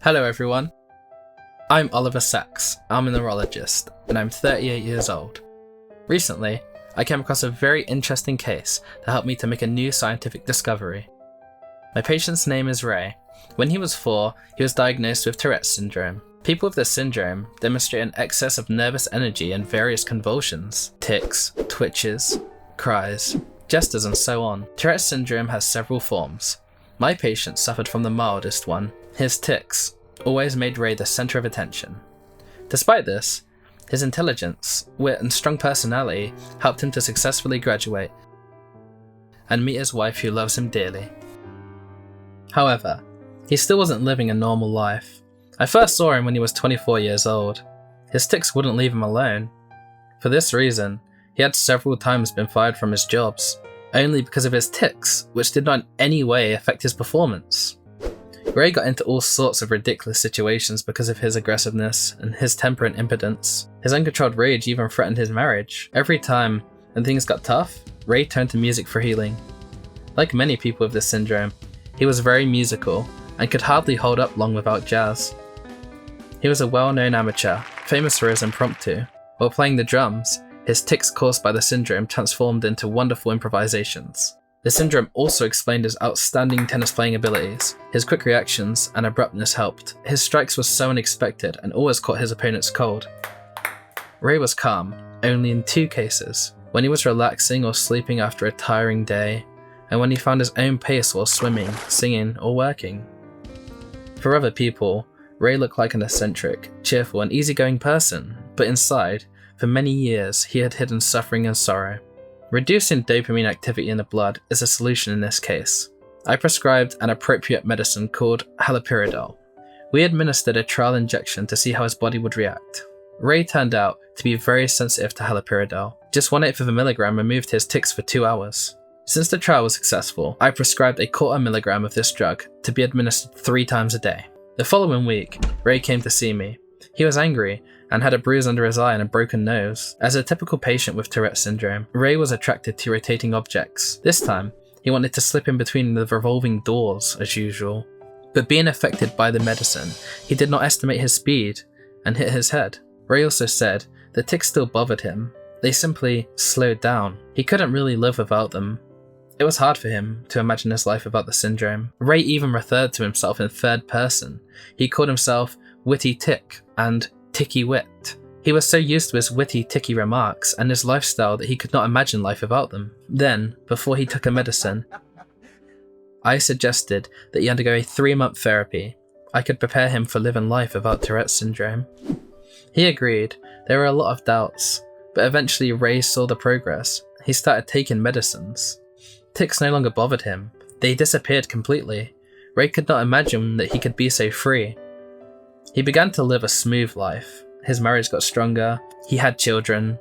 Hello everyone, I'm Oliver Sacks, I'm a neurologist, and I'm 38 years old. Recently, I came across a very interesting case that helped me to make a new scientific discovery. My patient's name is Ray. When he was 4, he was diagnosed with Tourette's syndrome. People with this syndrome demonstrate an excess of nervous energy and various convulsions, tics, twitches, cries, gestures, and so on. Tourette's syndrome has several forms. My patient suffered from the mildest one. His tics always made Ray the center of attention. Despite this, his intelligence, wit, and strong personality helped him to successfully graduate and meet his wife who loves him dearly. However, he still wasn't living a normal life. I first saw him when he was 24 years old. His tics wouldn't leave him alone. For this reason, he had several times been fired from his jobs, only because of his tics, which did not in any way affect his performance. Ray got into all sorts of ridiculous situations because of his aggressiveness and his temper and impotence. His uncontrolled rage even threatened his marriage. Every time when things got tough, Ray turned to music for healing. Like many people with this syndrome, he was very musical and could hardly hold up long without jazz. He was a well-known amateur, famous for his impromptu. While playing the drums, his tics caused by the syndrome transformed into wonderful improvisations. The syndrome also explained his outstanding tennis playing abilities. His quick reactions and abruptness helped. His strikes were so unexpected and always caught his opponents cold. Ray was calm, only in 2 cases: when he was relaxing or sleeping after a tiring day, and when he found his own pace while swimming, singing, or working. For other people, Ray looked like an eccentric, cheerful, and easygoing person, but inside, for many years, he had hidden suffering and sorrow. Reducing dopamine activity in the blood is a solution in this case. I prescribed an appropriate medicine called haloperidol. We administered a trial injection to see how his body would react. Ray turned out to be very sensitive to haloperidol. Just 1/8 of a milligram removed his tics for 2 hours. Since the trial was successful, I prescribed a 1/4 milligram of this drug to be administered 3 times a day. The following week, Ray came to see me. He was angry and had a bruise under his eye and a broken nose. As a typical patient with Tourette's syndrome, Ray was attracted to rotating objects. This time, he wanted to slip in between the revolving doors as usual. But being affected by the medicine, he did not estimate his speed and hit his head. Ray also said the tics still bothered him. They simply slowed down. He couldn't really live without them. It was hard for him to imagine his life without the syndrome. Ray even referred to himself in 3rd person. He called himself Witty Tic and Ticky Wit. He was so used to his witty, ticky remarks and his lifestyle that he could not imagine life without them. Then, before he took a medicine, I suggested that he undergo a 3-month therapy. I could prepare him for living life without Tourette's syndrome. He agreed. There were a lot of doubts, but eventually Ray saw the progress. He started taking medicines. Tics no longer bothered him. They disappeared completely. Ray could not imagine that he could be so free. He began to live a smooth life. His marriage got stronger. He had children.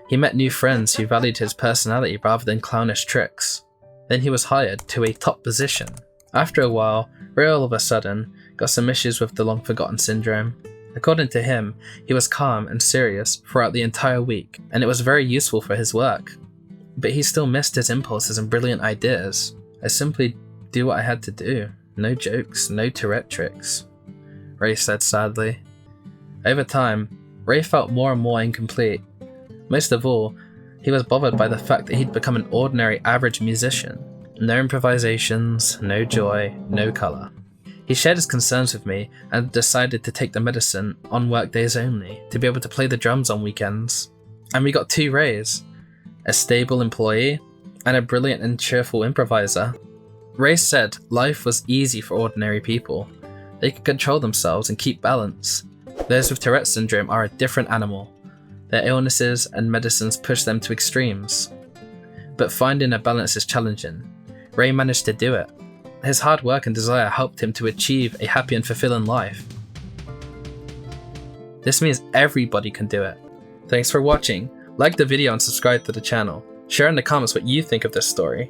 He met new friends who valued his personality rather than clownish tricks. Then he was hired to a top position. After a while, Ray all of a sudden got some issues with the long-forgotten syndrome. According to him, he was calm and serious throughout the entire week, and it was very useful for his work. But he still missed his impulses and brilliant ideas. I simply do what I had to do. No jokes, no Tourette tricks, Ray said sadly. Over time, Ray felt more and more incomplete. Most of all, he was bothered by the fact that he'd become an ordinary average musician. No improvisations, no joy, no colour. He shared his concerns with me and decided to take the medicine on work days only, to be able to play the drums on weekends. And we got 2 Rays, a stable employee and a brilliant and cheerful improviser. Ray said life was easy for ordinary people. They could control themselves and keep balance. Those with Tourette's syndrome are a different animal. Their illnesses and medicines push them to extremes. But finding a balance is challenging. Ray managed to do it. His hard work and desire helped him to achieve a happy and fulfilling life. This means everybody can do it. Thanks for watching. Like the video and subscribe to the channel. Share in the comments what you think of this story.